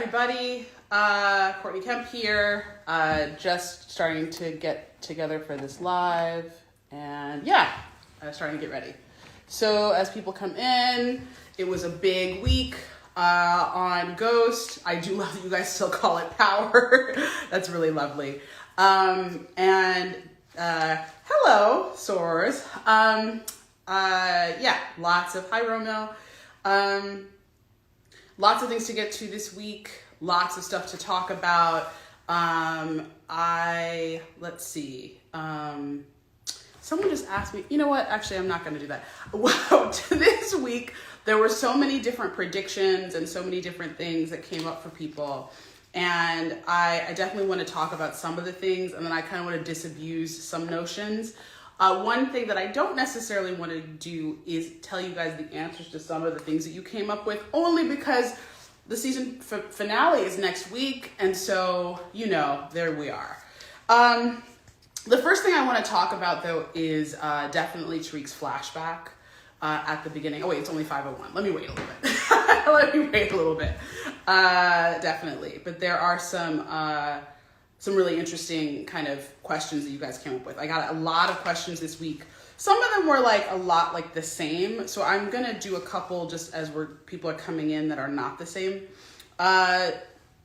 everybody, Courtney Kemp here, just starting to get together for this live, and starting to get ready. So as people come in, it was a big week on Ghost. I do love that you guys still call it Power. That's really lovely. Hello, Soars. Lots of, hi Romeo. Lots of things to get to this week. Lots of stuff to talk about. Let's see. Someone just asked me, you know what? Actually, I'm not going to do that. Wow, this week, there were so many different predictions and so many different things that came up for people. And I definitely want to talk about some of the things, and then I kind of want to disabuse some notions. One thing that I don't necessarily want to do is tell you guys the answers to some of the things that you came up with, only because the season finale is next week, and so, there we are. The first thing I want to talk about, though, is definitely Tariq's flashback at the beginning. Oh, wait, it's only 5:01. Let me wait a little bit. Definitely. But there are some really interesting kind of questions that you guys came up with. I got a lot of questions this week. Some of them were a lot like the same. So I'm going to do a couple just as people are coming in that are not the same.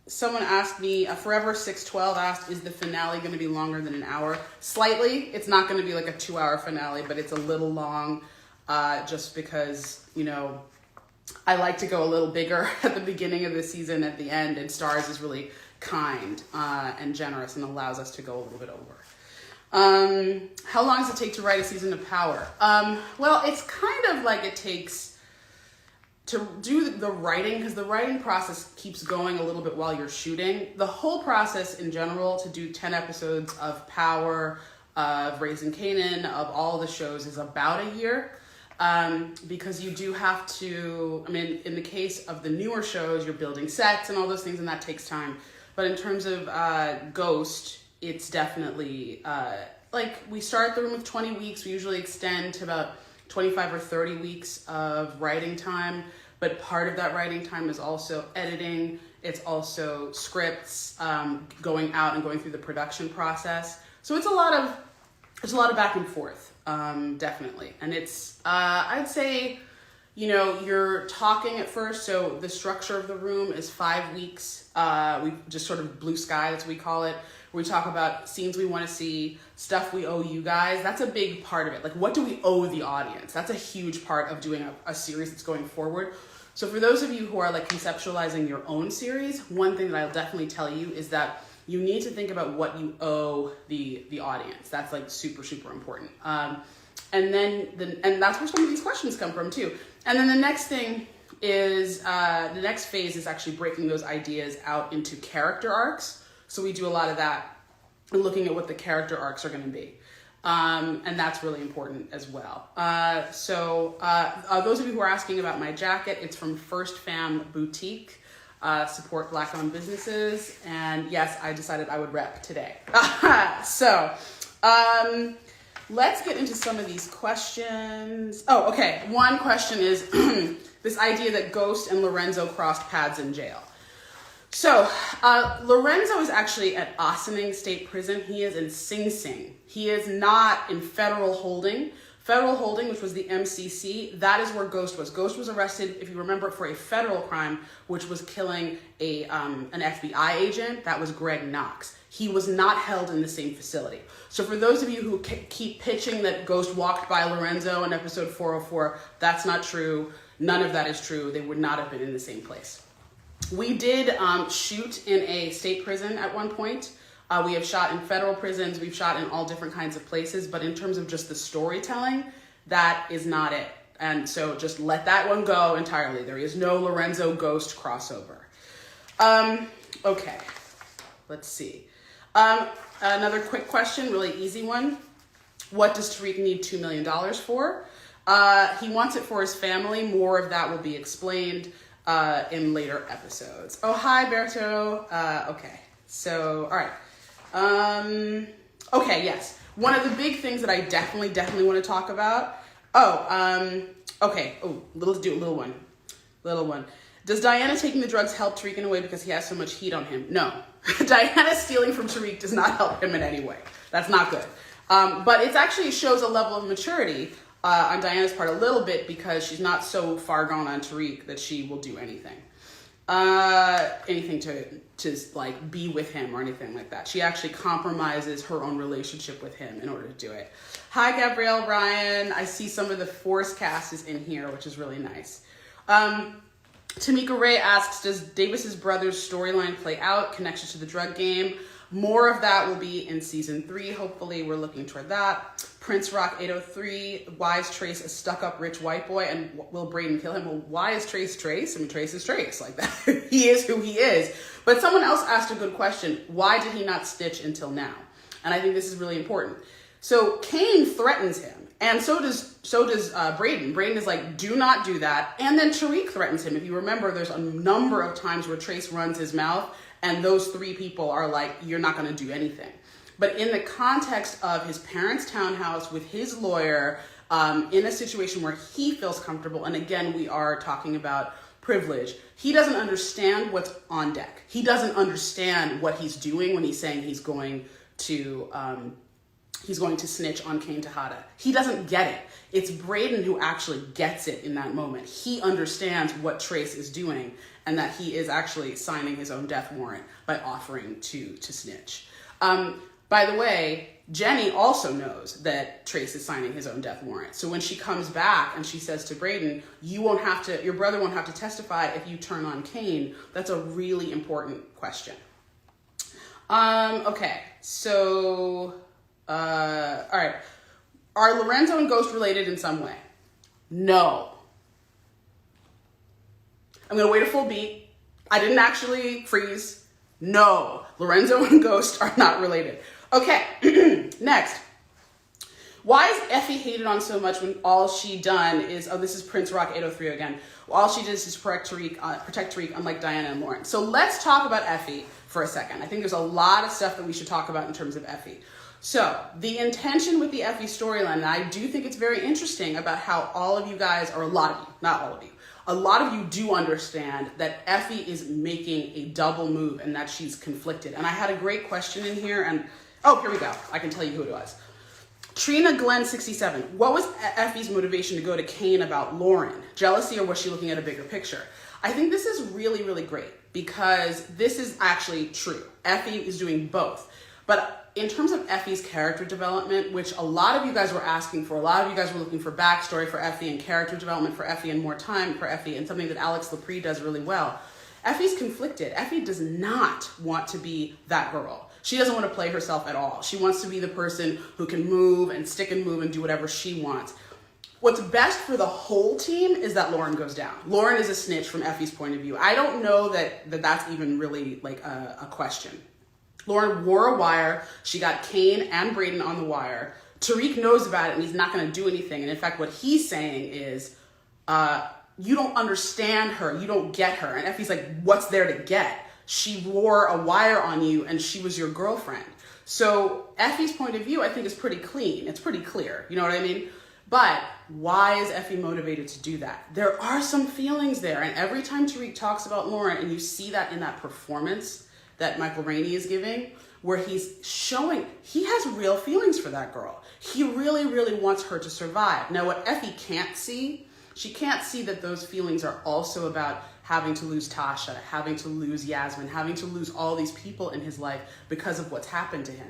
Someone asked me, Forever 612 asked, is the finale going to be longer than an hour? Slightly. It's not going to be like a 2-hour finale, but it's a little long just because, I like to go a little bigger at the beginning of the season, at the end, and Stars is really kind and generous and allows us to go a little bit over. How long does it take to write a season of Power? Well, it's kind of like it takes to do the writing, because the writing process keeps going a little bit while you're shooting. The whole process in general to do 10 episodes of Power, of Raising Kanan, of all the shows is about a year. Because you do have to, in the case of the newer shows, you're building sets and all those things, and that takes time. But in terms of Ghost, it's definitely, we start the room with 20 weeks. We usually extend to about 25 or 30 weeks of writing time. But part of that writing time is also editing. It's also scripts, going out and going through the production process. So it's a lot of back and forth, definitely. And it's, I'd say, you're talking at first. So the structure of the room is 5 weeks. We just sort of blue sky, that's what we call it. We talk about scenes we want to see, stuff we owe you guys. That's a big part of it. What do we owe the audience? That's a huge part of doing a series that's going forward. So for those of you who are conceptualizing your own series, one thing that I'll definitely tell you is that you need to think about what you owe the audience. That's super, super important. And that's where some of these questions come from too. And then the next thing is, the next phase is actually breaking those ideas out into character arcs. So we do a lot of that and looking at what the character arcs are going to be. And that's really important as well. So those of you who are asking about my jacket, it's from First Fam Boutique. Support Black-owned businesses. And yes, I decided I would rep today. So let's get into some of these questions. Oh, okay. One question is this idea that Ghost and Lorenzo crossed paths in jail. So Lorenzo is actually at Ossining State Prison. He is in Sing Sing. He is not in federal holding. Federal holding, which was the MCC, that is where Ghost was. Ghost was arrested, if you remember, for a federal crime, which was killing an FBI agent. That was Greg Knox. He was not held in the same facility. So for those of you who keep pitching that Ghost walked by Lorenzo in episode 404, that's not true. None of that is true. They would not have been in the same place. We did shoot in a state prison at one point. We have shot in federal prisons. We've shot in all different kinds of places. But in terms of just the storytelling, that is not it. And so just let that one go entirely. There is no Lorenzo Ghost crossover. Okay, let's see. Another quick question, really easy one. What does Tariq need $2 million for? He wants it for his family. More of that will be explained in later episodes. Oh, hi, Berto. Okay, so, all right. Okay, yes. One of the big things that I definitely want to talk about. Okay. Oh, let's do a little one. Does Diana taking the drugs help Tariq in a way because he has so much heat on him? No. Diana stealing from Tariq does not help him in any way. That's not good. But it actually shows a level of maturity on Diana's part a little bit, because she's not so far gone on Tariq that she will do anything. Anything to like be with him or anything like that. She actually compromises her own relationship with him in order to do it. Hi, Gabrielle Ryan. I see some of the Force cast is in here, which is really nice. Tamika Ray asks, does Davis's brother's storyline play out? Connection to the drug game. More of that will be in season 3. Hopefully, we're looking toward that. Prince Rock 803. Why is Trace a stuck-up rich white boy? And will Brayden kill him? Well, why is Trace Trace? I mean, Trace is Trace. Like that. He is who he is. But someone else asked a good question. Why did he not stitch until now? And I think this is really important. So Kane threatens him. And so does Brayden. Brayden is like, do not do that. And then Tariq threatens him. If you remember, there's a number of times where Trace runs his mouth, and those 3 people are like, you're not going to do anything. But in the context of his parents' townhouse with his lawyer, in a situation where he feels comfortable, and again, we are talking about privilege, he doesn't understand what's on deck. He doesn't understand what he's doing when he's saying he's going to snitch on Kane Tejada. He doesn't get it. It's Brayden who actually gets it in that moment. He understands what Trace is doing, and that he is actually signing his own death warrant by offering to snitch. By the way, Jenny also knows that Trace is signing his own death warrant. So when she comes back and she says to Brayden, your brother won't have to testify if you turn on Kane, that's a really important question. Okay, so, all right. Are Lorenzo and Ghost related in some way? No. I'm going to wait a full beat. I didn't actually freeze. No, Lorenzo and Ghost are not related. Okay, next. Why is Effie hated on so much when all she done is, this is Prince Rock 803 again. All she did is protect Tariq, unlike Diana and Lauren. So let's talk about Effie for a second. I think there's a lot of stuff that we should talk about in terms of Effie. So the intention with the Effie storyline, and I do think it's very interesting about how all of you guys, or a lot of you, not all of you, a lot of you do understand that Effie is making a double move and that she's conflicted. And I had a great question in here, and here we go. I can tell you who it was. Trina Glenn 67. What was Effie's motivation to go to Kane about Lauren? Jealousy, or was she looking at a bigger picture? I think this is really, really great, because this is actually true. Effie is doing both. But in terms of Effie's character development, which a lot of you guys were asking for, a lot of you guys were looking for backstory for Effie and character development for Effie and more time for Effie, and something that Alex Lepre does really well. Effie's conflicted. Effie does not want to be that girl. She doesn't want to play herself at all. She wants to be the person who can move and stick and move and do whatever she wants. What's best for the whole team is that Lauren goes down. Lauren is a snitch from Effie's point of view. I don't know that's even really like a question. Lauren wore a wire. She got Kane and Brayden on the wire. Tariq knows about it and he's not going to do anything. And in fact, what he's saying is, you don't understand her. You don't get her. And Effie's like, what's there to get? She wore a wire on you and she was your girlfriend. So Effie's point of view, I think, is pretty clean. It's pretty clear. You know what I mean? But why is Effie motivated to do that? There are some feelings there. And every time Tariq talks about Lauren, and you see that in that performance that Michael Rainey is giving, where he's showing he has real feelings for that girl. He really, really wants her to survive. Now, what Effie can't see, she can't see that those feelings are also about having to lose Tasha, having to lose Yasmin, having to lose all these people in his life because of what's happened to him.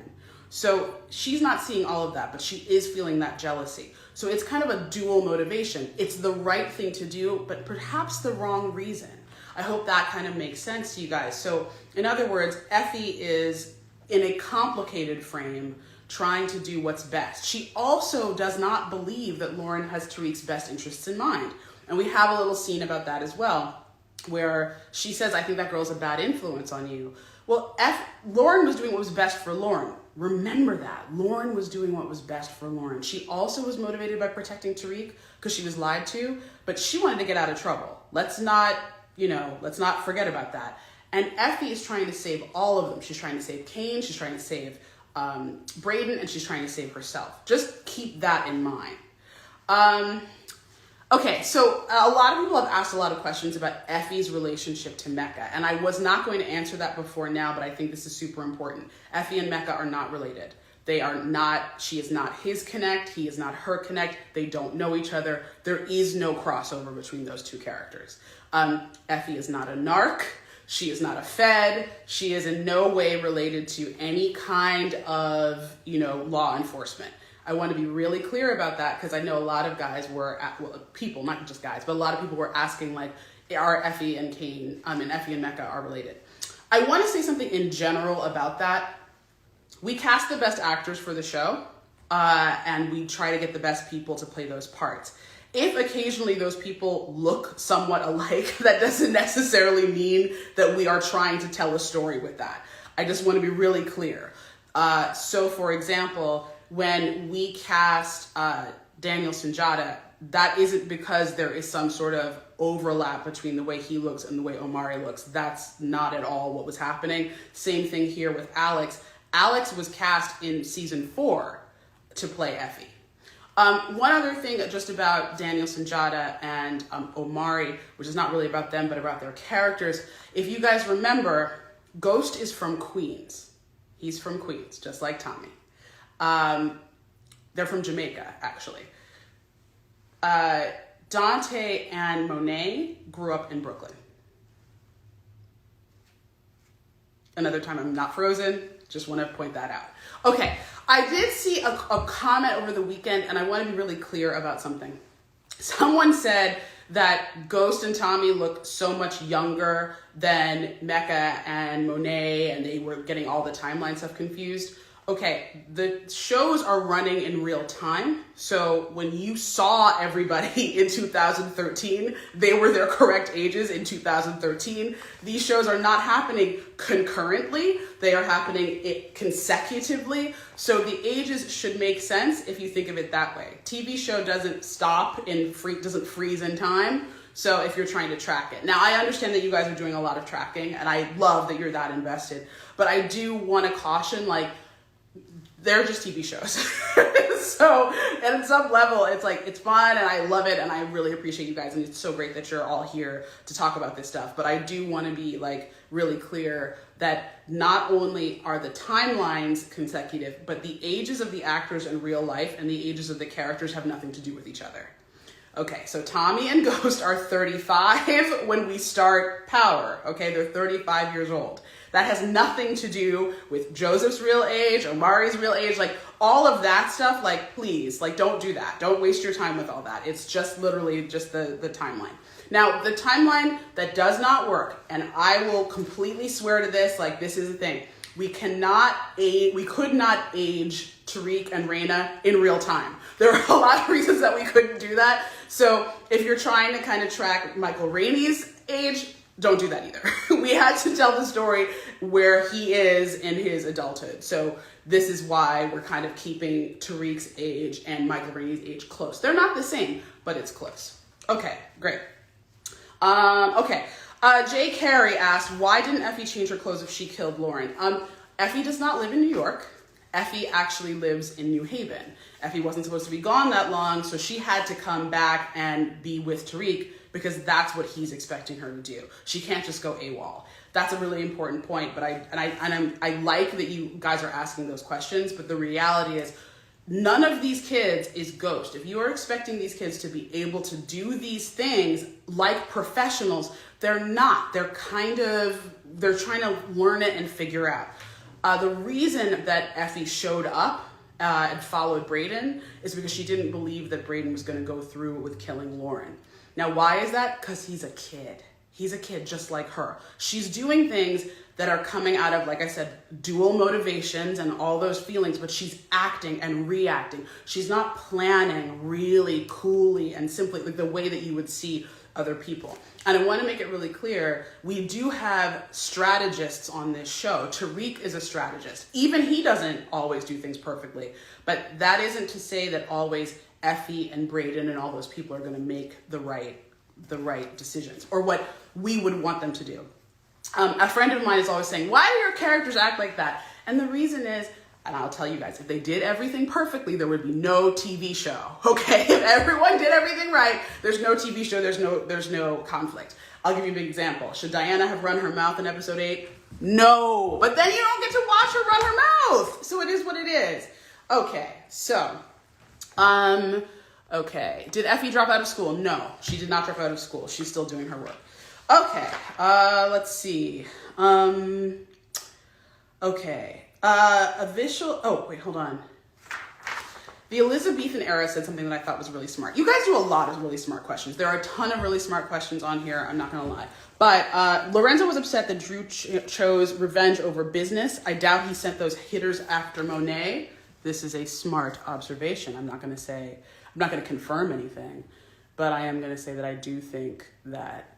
So she's not seeing all of that, but she is feeling that jealousy. So it's kind of a dual motivation. It's the right thing to do, but perhaps the wrong reason. I hope that kind of makes sense to you guys. So in other words, Effie is in a complicated frame trying to do what's best. She also does not believe that Lauren has Tariq's best interests in mind. And we have a little scene about that as well, where she says, I think that girl's a bad influence on you. Well, Lauren was doing what was best for Lauren. Remember that. Lauren was doing what was best for Lauren. She also was motivated by protecting Tariq because she was lied to, but she wanted to get out of trouble. Let's not forget about that. And Effie is trying to save all of them. She's trying to save Kane, she's trying to save Brayden, and she's trying to save herself. Just keep that in mind. Okay, so a lot of people have asked a lot of questions about Effie's relationship to Mecca, and I was not going to answer that before now, but I think this is super important. Effie and Mecca are not related. They are not, she is not his connect, he is not her connect, they don't know each other. There is no crossover between those two characters. Effie is not a narc, she is not a Fed, she is in no way related to any kind of, law enforcement. I want to be really clear about that because I know a lot of guys were, people, not just guys, but a lot of people were asking like, are Effie and Kane, and Effie and Mecca are related. I want to say something in general about that. We cast the best actors for the show, and we try to get the best people to play those parts. If occasionally those people look somewhat alike, that doesn't necessarily mean that we are trying to tell a story with that. I just want to be really clear. So for example, when we cast Daniel Sunjata, that isn't because there is some sort of overlap between the way he looks and the way Omari looks. That's not at all what was happening. Same thing here with Alex. Alex was cast in season 4 to play Effie. One other thing just about Daniel Sunjata and Omari, which is not really about them, but about their characters. If you guys remember, Ghost is from Queens. He's from Queens, just like Tommy. They're from Jamaica, actually. Dante and Monet grew up in Brooklyn. Another time I'm not frozen, just want to point that out. Okay, I did see a comment over the weekend, and I want to be really clear about something. Someone said that Ghost and Tommy look so much younger than Mecca and Monet, and they were getting all the timeline stuff confused. Okay, the shows are running in real time. So when you saw everybody in 2013, they were their correct ages in 2013. These shows are not happening concurrently. They are happening consecutively. So the ages should make sense if you think of it that way. TV show doesn't stop doesn't freeze in time. So if you're trying to track it. Now, I understand that you guys are doing a lot of tracking, and I love that you're that invested. But I do want to caution, they're just TV shows. So at some level, it's fun and I love it and I really appreciate you guys. And it's so great that you're all here to talk about this stuff. But I do want to be really clear that not only are the timelines consecutive, but the ages of the actors in real life and the ages of the characters have nothing to do with each other. Okay, so Tommy and Ghost are 35 when we start Power. Okay, they're 35 years old. That has nothing to do with Joseph's real age, Omari's real age, all of that stuff. Please, don't do that. Don't waste your time with all that. It's just literally just the timeline. Now, the timeline that does not work, and I will completely swear to this, this is the thing. We could not age Tariq and Raina in real time. There are a lot of reasons that we couldn't do that. So if you're trying to kind of track Michael Rainey's age, don't do that either. We had to tell the story where he is in his adulthood. So this is why we're kind of keeping Tariq's age and Michael Rainey's age close. They're not the same, but it's close. Okay, great. Jay Carey asked, why didn't Effie change her clothes if she killed Lauren? Effie does not live in New York. Effie actually lives in New Haven. Effie wasn't supposed to be gone that long, so she had to come back and be with Tariq because that's what he's expecting her to do. She can't just go AWOL. That's a really important point, but I like that you guys are asking those questions, but the reality is none of these kids is Ghost. If you are expecting these kids to be able to do these things like professionals, they're not. They're trying to learn it and figure out. The reason that Effie showed up and followed Brayden is because she didn't believe that Brayden was going to go through with killing Lauren. Now, why is that? Because he's a kid. He's a kid just like her. She's doing things that are coming out of, like I said, dual motivations and all those feelings, but she's acting and reacting. She's not planning really coolly and simply the way that you would see other people. And I want to make it really clear, we do have strategists on this show. Tariq is a strategist. Even he doesn't always do things perfectly, but that isn't to say that always Effie and Brayden and all those people are going to make the right decisions or what we would want them to do. A friend of mine is always saying, why do your characters act like that? And the reason is, And I'll tell you guys, if they did everything perfectly, there would be no TV show. Okay, if everyone did everything right, there's no TV show, there's no conflict. I'll give you an example. Should Diana have run her mouth in episode 8? No, but then you don't get to watch her run her mouth. So it is what it is. Okay, so, okay. Did Effie drop out of school? No, she did not drop out of school. She's still doing her work. Okay, let's see. Okay. Oh, wait, hold on. The Elizabethan era said something that I thought was really smart. You guys do a lot of really smart questions. There are a ton of really smart questions on here. I'm not going to lie. But Lorenzo was upset that Drew chose revenge over business. I doubt he sent those hitters after Monet. This is a smart observation. I'm not going to confirm anything, but I am going to say that I do think that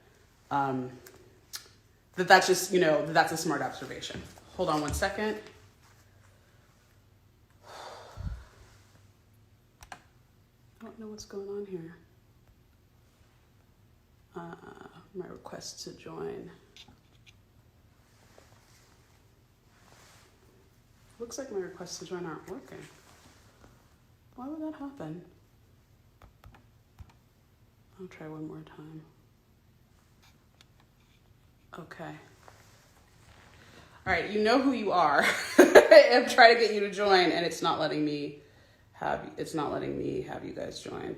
that's just, that's a smart observation. Hold on one second. I don't know what's going on here. My request to join. Looks like my requests to join aren't working. Why would that happen? I'll try one more time. Okay. All right, you know who you are. I'm trying to get you to join, and it's not letting me have you guys join.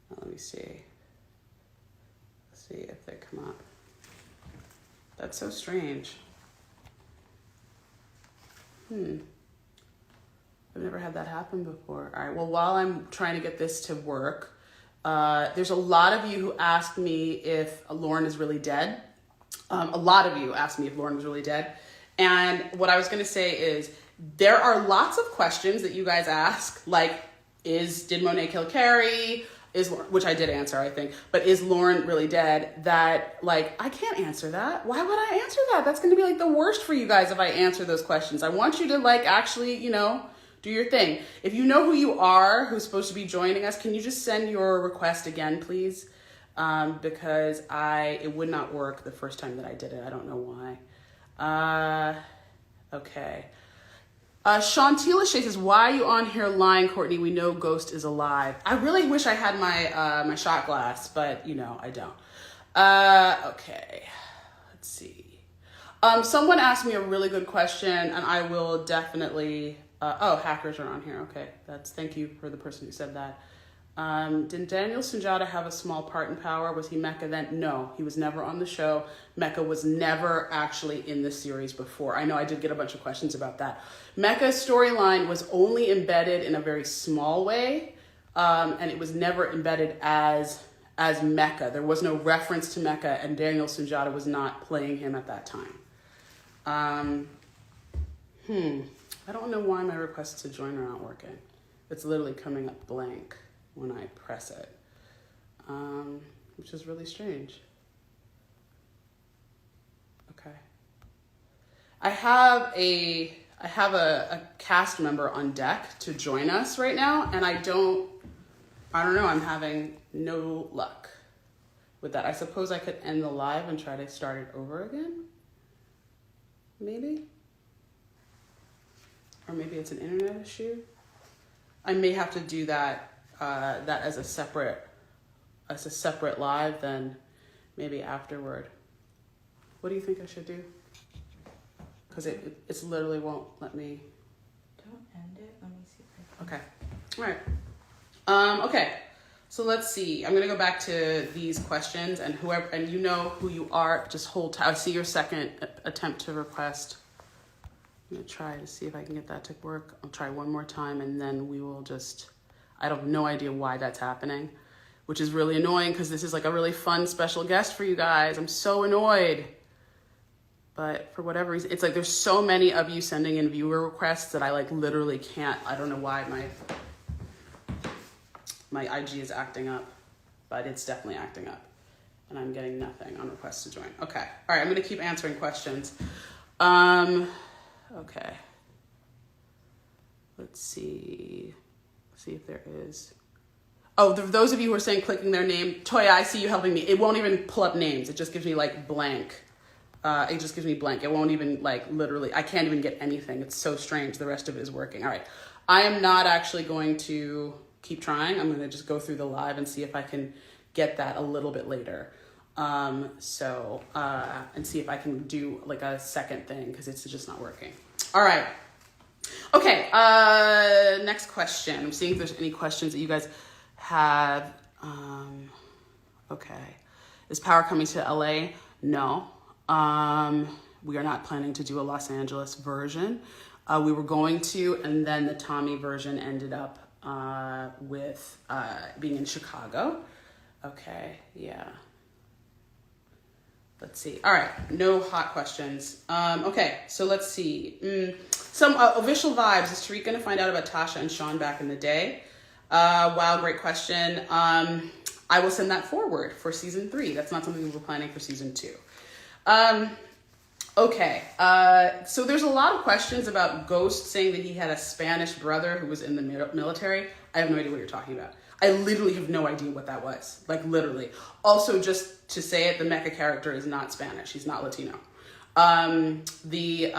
Let me see. Let's see if they come up. That's so strange. I've never had that happen before. All right, well, while I'm trying to get this to work, there's a lot of you who asked me if Lauren is really dead. A lot of you asked me if Lauren was really dead. And what I was going to say is there are lots of questions that you guys ask, like, did Monet kill Carrie? Which I did answer, I think. But is Lauren really dead? That, like, I can't answer that. Why would I answer that? That's going to be, like, the worst for you guys if I answer those questions. I want you to, like, actually, do your thing. If you know who you are, who's supposed to be joining us, can you just send your request again, please? Because it would not work the first time that I did it. I don't know why. Okay. Shantila Shea says, why are you on here lying, Courtney? We know Ghost is alive. I really wish I had my shot glass, but I don't. Okay. Let's see. Someone asked me a really good question, and I will definitely. Hackers are on here. Okay, thank you for the person who said that. Did Daniel Sunjata have a small part in Power? Was he Mecca then? No, he was never on the show. Mecca was never actually in the series before. I know I did get a bunch of questions about that. Mecca's storyline was only embedded in a very small way, and it was never embedded as Mecca. There was no reference to Mecca, and Daniel Sunjata was not playing him at that time. I don't know why my requests to join are not working. It's literally coming up blank when I press it, which is really strange. Okay. I have a cast member on deck to join us right now, and I don't know, I'm having no luck with that. I suppose I could end the live and try to start it over again. Maybe. Or maybe it's an internet issue. I may have to do that as a separate live, then maybe afterward. What do you think I should do? Because it's literally won't let me. Don't end it. Let me see if I can. Okay. All right. Okay. So let's see. I'm gonna go back to these questions, and you know who you are. Just hold tight. I see your second attempt to request. I'm gonna try to see if I can get that to work. I'll try one more time, and then we will just. I have no idea why that's happening, which is really annoying because this is like a really fun special guest for you guys. I'm so annoyed. But for whatever reason, it's like there's so many of you sending in viewer requests that I like literally can't. I don't know why my IG is acting up, but it's definitely acting up. And I'm getting nothing on requests to join. Okay. All right, I'm gonna keep answering questions. Okay. Let's see if there is. Oh, those of you who are saying clicking their name, Toya, I see you helping me. It won't even pull up names. It just gives me like blank. It just gives me blank. It won't even like literally, I can't even get anything. It's so strange. The rest of it is working. All right. I am not actually going to keep trying. I'm going to just go through the live and see if I can get that a little bit later. And see if I can do like a second thing because it's just not working. All right. Okay. Next question. I'm seeing if there's any questions that you guys have. Okay. Is Power coming to LA? No. We are not planning to do a Los Angeles version. We were going to, and then the Tommy version ended up with being in Chicago. Okay, yeah. Let's see. All right, no hot questions. Okay, so let's see. Some official vibes. Is Tariq going to find out about Tasha and Sean back in the day? Wow, great question. I will send that forward for season 3. That's not something we were planning for season 2. Okay, so there's a lot of questions about Ghost saying that he had a Spanish brother who was in the military. I have no idea what you're talking about. I literally have no idea what that was. Like, literally. Also, just to say it, the mecha character is not Spanish. He's not Latino. The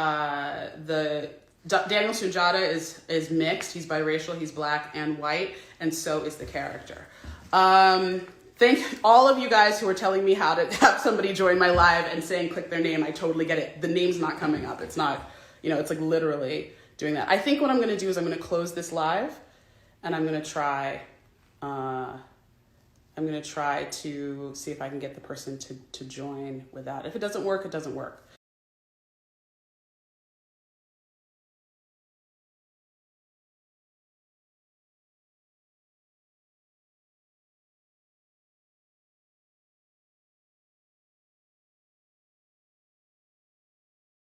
Daniel Sunjata is mixed. He's biracial. He's black and white. And so is the character. Thank all of you guys who are telling me how to have somebody join my live and saying click their name. I totally get it. The name's not coming up. It's not, it's like literally doing that. I think what I'm going to do is I'm going to close this live and I'm going to try to see if I can get the person to join with that. If it doesn't work, it doesn't work.